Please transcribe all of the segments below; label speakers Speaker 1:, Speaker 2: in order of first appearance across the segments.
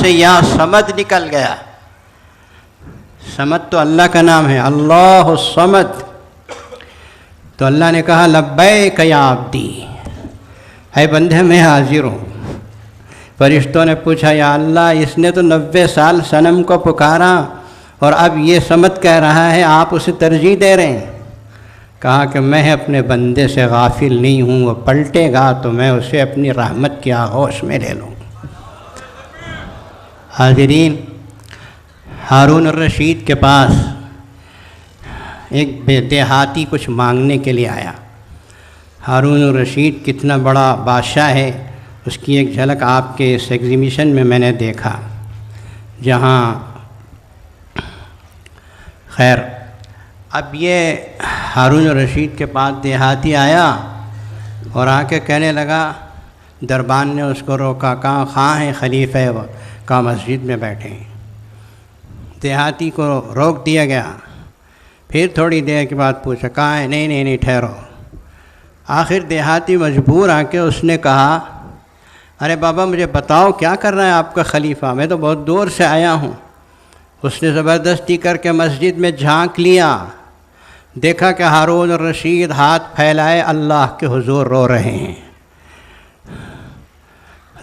Speaker 1: سے یا صمد نکل گیا. صمد تو اللہ کا نام ہے، اللہ الصمد. تو اللہ نے کہا لبیک یا عبدی، اے بندے میں حاضر ہوں. فرشتوں نے پوچھا یا اللہ اس نے تو 90 سال صنم کو پکارا اور اب یہ صمد کہہ رہا ہے، آپ اسے ترجیح دے رہے ہیں. کہا کہ میں اپنے بندے سے غافل نہیں ہوں، وہ پلٹے گا تو میں اسے اپنی رحمت کی آغوش میں لے لوں. حاضرین، ہارون الرشید کے پاس ایک دیہاتی کچھ مانگنے کے لیے آیا. ہارون الرشید کتنا بڑا بادشاہ ہے اس کی ایک جھلک آپ کے اس ایگزیبیشن میں میں نے دیکھا. جہاں خیر اب یہ ہارون الرشید کے پاس دیہاتی آیا اور آ کے کہنے لگا، دربان نے اس کو روکا، کہاں ہیں خلیفہ؟ کہا مسجد میں بیٹھے ہیں. دیہاتی کو روک دیا گیا. پھر تھوڑی دیر کے بعد پوچھا، کہاں ہے؟ نہیں ٹھہرو. آخر دیہاتی مجبور آ کے اس نے کہا، ارے بابا مجھے بتاؤ کیا کر رہا ہے آپ کا خلیفہ؟ میں تو بہت دور سے آیا ہوں. اس نے زبردستی کر کے مسجد میں جھانک لیا، دیکھا کہ ہارون الرشید ہاتھ پھیلائے اللہ کے حضور رو رہے ہیں.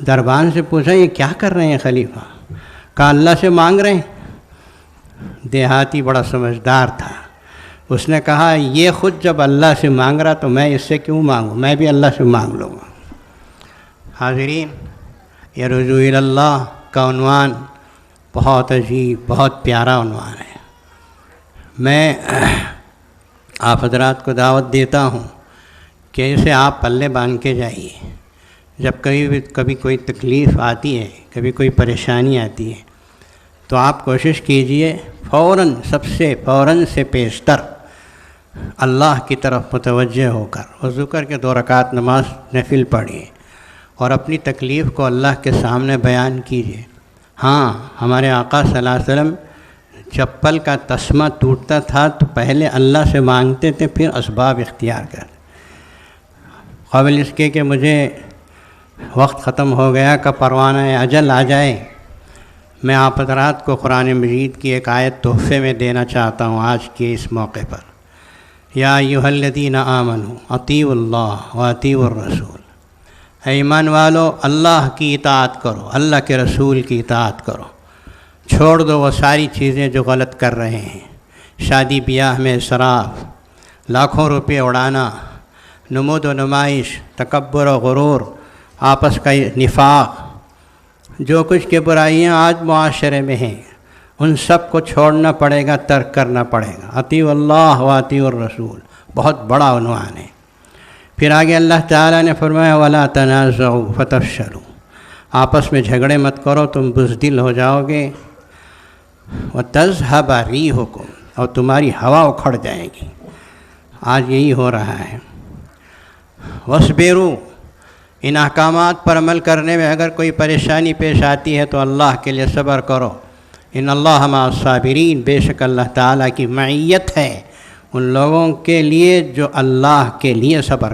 Speaker 1: دربان سے پوچھا یہ کیا کر رہے ہیں خلیفہ؟ کہا اللہ سے مانگ رہے ہیں. دیہاتی بڑا سمجھدار تھا، اس نے کہا یہ خود جب اللہ سے مانگ رہا تو میں اس سے کیوں مانگوں، میں بھی اللہ سے مانگ لوں گا. حاضرین، یہ رجوع اللہ کا عنوان بہت عجیب، بہت پیارا عنوان ہے. میں آپ حضرات کو دعوت دیتا ہوں کہ اسے آپ پلے باندھ کے جائیے. جب کبھی کوئی تکلیف آتی ہے، کبھی کوئی پریشانی آتی ہے تو آپ کوشش کیجئے فوراً سے پیشتر اللہ کی طرف متوجہ ہو کر وضو کر کے 2 رکعت نماز نفل پڑھیے اور اپنی تکلیف کو اللہ کے سامنے بیان کیجیے. ہاں، ہمارے آقا صلی اللہ علیہ وسلم چپل کا تسمہ ٹوٹتا تھا تو پہلے اللہ سے مانگتے تھے، پھر اسباب اختیار کرتے. قابل اس کے کہ مجھے وقت ختم ہو گیا کہ پروانہ اجل آ جائے، میں آپ حضرات کو قرآن مجید کی ایک آیت تحفے میں دینا چاہتا ہوں آج کے اس موقع پر. یا ایھا الذین آمنوا اطیعوا اللہ واطیعوا الرسول، اے ایمان والو اللہ کی اطاعت کرو، اللہ کے رسول کی اطاعت کرو. چھوڑ دو وہ ساری چیزیں جو غلط کر رہے ہیں، شادی بیاہ میں اسراف، لاکھوں روپے اڑانا، نمود و نمائش، تکبر و غرور، آپس کا نفاق، جو کچھ کے برائیاں آج معاشرے میں ہیں ان سب کو چھوڑنا پڑے گا، ترک کرنا پڑے گا. اطیعوا اللہ واطیعوا الرسول بہت بڑا عنوان ہے. پھر آگے اللہ تعالیٰ نے فرمایا وَلَا تَنَازَعُوا فَتَفْشَلُوا، آپس میں جھگڑے مت کرو تم بزدل ہو جاؤ گے. وَتَذْهَبَ رِيحُكُمْ، اور تمہاری ہوا اکھڑ جائے گی. آج یہی ہو رہا ہے. وَاصْبِرُوا، ان احکامات پر عمل کرنے میں اگر کوئی پریشانی پیش آتی ہے تو اللہ کے لیے صبر کرو. ان اللہ مع الصابرین، بے شک اللہ تعالیٰ کی معیت ہے ان لوگوں کے لیے جو اللہ کے لیے صبر